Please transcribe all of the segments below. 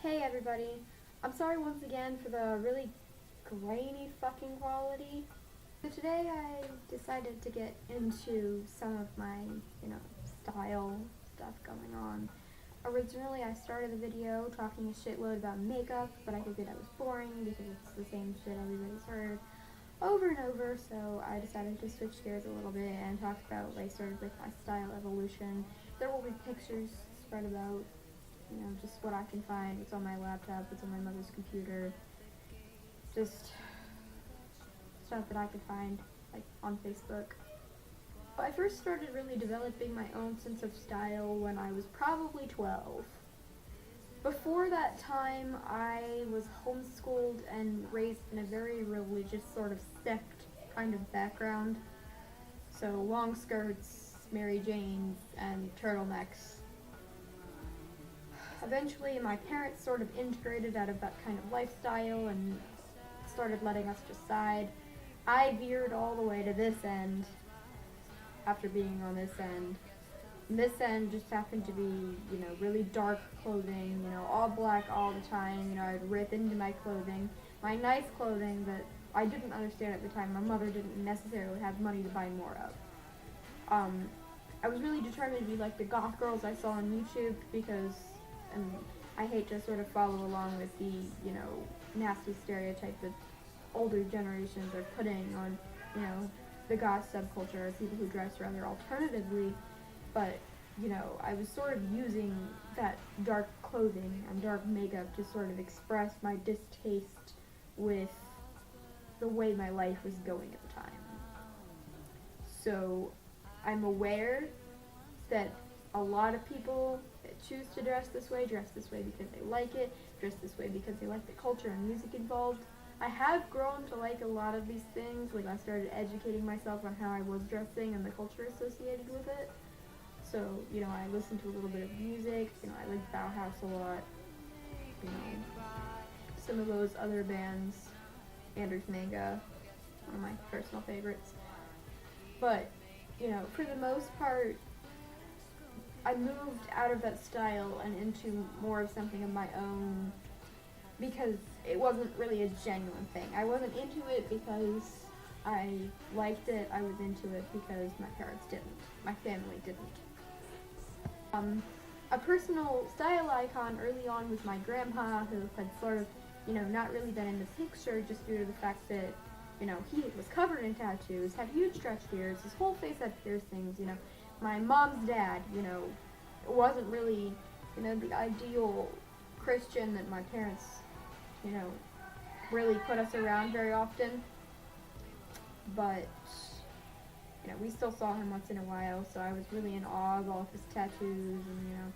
Hey everybody, I'm sorry once again for the really grainy fucking quality. So today I decided to get into some of my, style stuff going on. Originally I started the video talking a shitload about makeup, but I figured that was boring because it's the same shit everybody's heard over and over, so I decided to switch gears a little bit and talk about my style evolution. There will be pictures spread about just what I can find, what's on my laptop, what's on my mother's computer, just stuff that I could find, like, on Facebook. I first started really developing my own sense of style when I was probably 12. Before that time, I was homeschooled and raised in a very religious sort of sect kind of background. So long skirts, Mary Janes, and turtlenecks. Eventually, my parents sort of integrated out of that kind of lifestyle and started letting us decide. I veered all the way to this end after being on this end. And this end just happened to be, really dark clothing, all black all the time. I'd rip into my clothing. My nice clothing that I didn't understand at the time. My mother didn't necessarily have money to buy more of. I was really determined to be like the goth girls I saw on YouTube because and I hate to sort of follow along with the, nasty stereotype that older generations are putting on, the goth subculture, people who dress rather alternatively, but, I was sort of using that dark clothing and dark makeup to sort of express my distaste with the way my life was going at the time. So, I'm aware that a lot of people that choose to dress this way because they like it, dress this way because they like the culture and music involved. I have grown to like a lot of these things. Like, I started educating myself on how I was dressing and the culture associated with it. So, I listened to a little bit of music. I like Bauhaus a lot. Some of those other bands, Anders Manga, one of my personal favorites. But, for the most part, I moved out of that style and into more of something of my own because it wasn't really a genuine thing. I wasn't into it because I liked it. I was into it because my parents didn't. My family didn't. A personal style icon early on was my grandpa, who had sort of, not really been in the picture just due to the fact that, he was covered in tattoos, had huge stretch beards, his whole face had piercings, My mom's dad, wasn't really, the ideal Christian that my parents, really put us around very often. But, we still saw him once in a while, so I was really in awe of all of his tattoos and,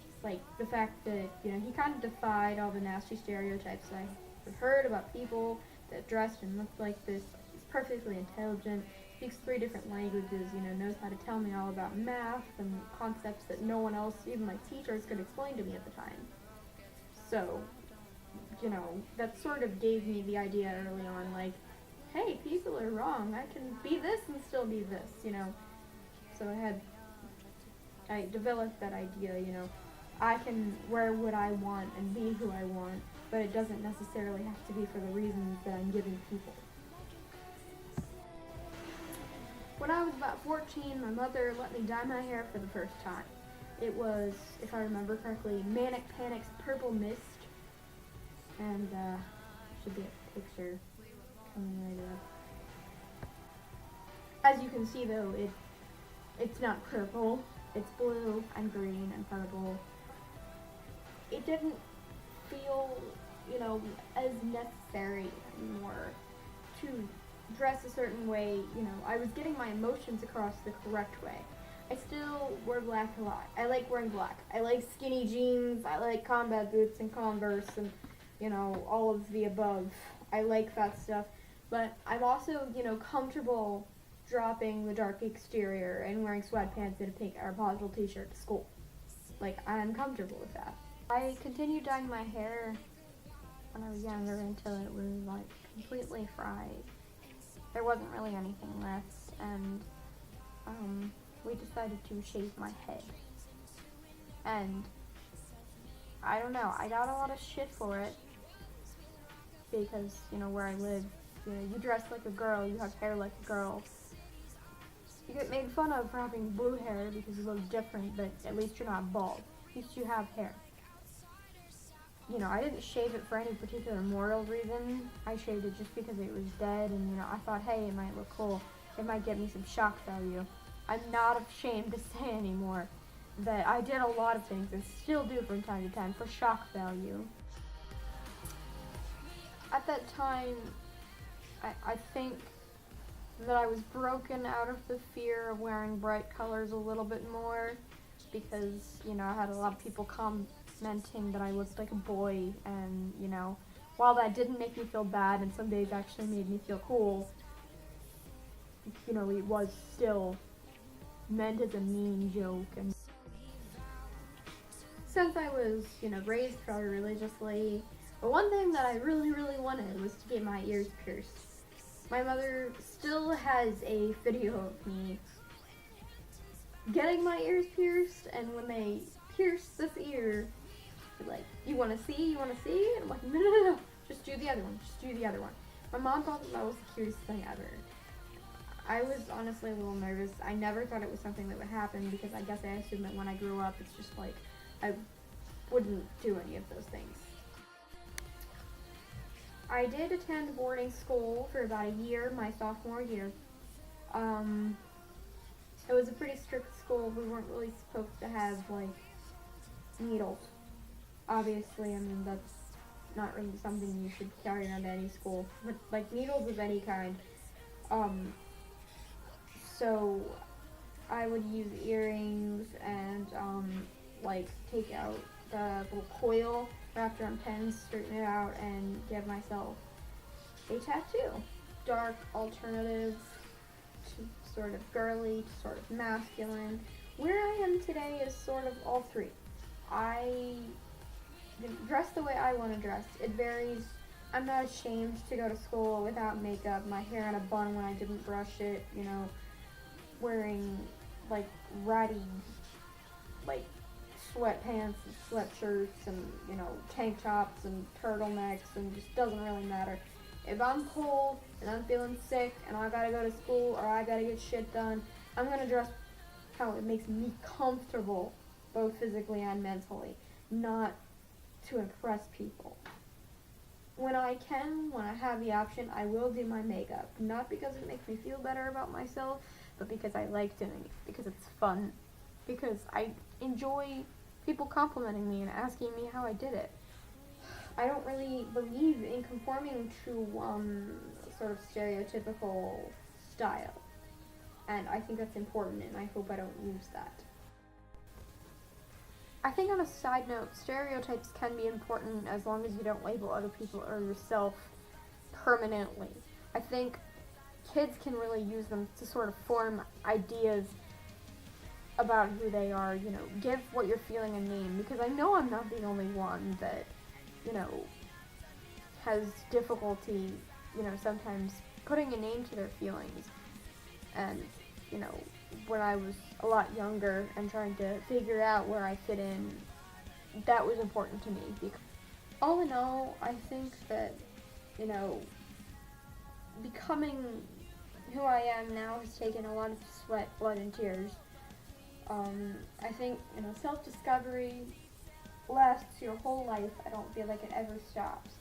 just like the fact that, he kind of defied all the nasty stereotypes I had heard about people that dressed and looked like this. He's perfectly intelligent, speaks 3 different languages, knows how to tell me all about math and concepts that no one else, even my teachers, could explain to me at the time. So, that sort of gave me the idea early on, like, hey, people are wrong. I can be this and still be this, So I developed that idea, I can wear what I want and be who I want, but it doesn't necessarily have to be for the reasons that I'm giving people. When I was about 14, my mother let me dye my hair for the first time. It was, if I remember correctly, Manic Panic's Purple Mist, and should be a picture coming right up. As you can see, though, it's not purple. It's blue and green and purple. It didn't feel, as necessary anymore to dress a certain way. I was getting my emotions across the correct way. I still wear black a lot. I like wearing black. I like skinny jeans. I like combat boots and Converse and, all of the above. I like that stuff. But I'm also, comfortable dropping the dark exterior and wearing sweatpants and a pink Aeropostale t-shirt to school. Like, I'm comfortable with that. I continued dyeing my hair when I was younger until it was, completely fried. There wasn't really anything left, and we decided to shave my head. And I don't know, I got a lot of shit for it because, where I live, you dress like a girl, you have hair like a girl. You get made fun of for having blue hair because you look different, but at least you're not bald. At least you have hair. I didn't shave it for any particular moral reason. I shaved it just because it was dead, and, I thought, hey, it might look cool. It might get me some shock value. I'm not ashamed to say anymore that I did a lot of things, and still do from time to time, for shock value. At that time, I think that I was broken out of the fear of wearing bright colors a little bit more, because, I had a lot of people commenting that I looked like a boy, and, while that didn't make me feel bad, and some days actually made me feel cool, it was still meant as a mean joke. And since I was, raised fairly religiously, the one thing that I really, really wanted was to get my ears pierced. My mother still has a video of me getting my ears pierced, and when they pierce this ear, she's like, you want to see? And I'm like, no, just do the other one. My mom thought that was the cutest thing ever. I was honestly a little nervous. I never thought it was something that would happen, because I guess I assumed that when I grew up, it's just like, I wouldn't do any of those things. I did attend boarding school for about a year, my sophomore year. It was a pretty strict school. We weren't really supposed to have, needles. Obviously, that's not really something you should carry around any school. But, needles of any kind. So I would use earrings and, take out the little coil wrapped around pens, straighten it out, and give myself a tattoo. Dark alternative to sort of girly to sort of masculine. Where I am today is sort of all three. I dress the way I want to dress. It varies. I'm not ashamed to go to school without makeup, my hair in a bun when I didn't brush it, wearing, ratty, sweatpants and sweatshirts and, tank tops and turtlenecks, and just doesn't really matter. If I'm cold and I'm feeling sick and I gotta go to school or I gotta get shit done, I'm gonna dress how it makes me comfortable, both physically and mentally, not to impress people. When I have the option, I will do my makeup. Not because it makes me feel better about myself, but because I like doing it, because it's fun, because I enjoy people complimenting me and asking me how I did it. I don't really believe in conforming to sort of stereotypical style, and I think that's important, and I hope I don't lose that. I think, on a side note, stereotypes can be important as long as you don't label other people or yourself permanently. I think kids can really use them to sort of form ideas about who they are, give what you're feeling a name, because I know I'm not the only one that, has difficulty, sometimes putting a name to their feelings. And, when I was a lot younger and trying to figure out where I fit in, that was important to me. All in all, I think that, becoming who I am now has taken a lot of sweat, blood, and tears. I think, self-discovery lasts your whole life. I don't feel like it ever stops.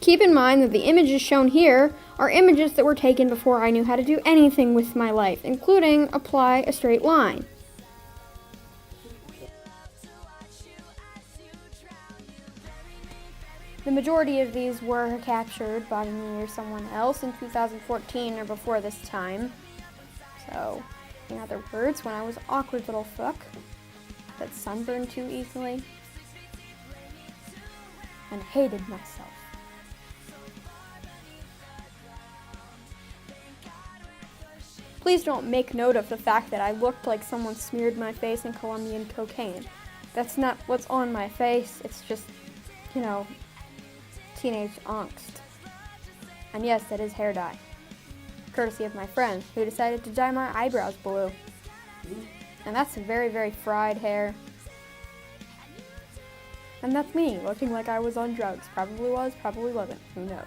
Keep in mind that the images shown here are images that were taken before I knew how to do anything with my life, including apply a straight line. The majority of these were captured by me or someone else in 2014 or before this time. So, in other words, when I was an awkward little fuck that sunburned too easily and hated myself. Please don't make note of the fact that I looked like someone smeared my face in Colombian cocaine. That's not what's on my face. It's just, teenage angst. And yes, that is hair dye. Courtesy of my friend, who decided to dye my eyebrows blue. And that's very, very fried hair. And that's me, looking like I was on drugs. Probably was, probably wasn't. Who knows?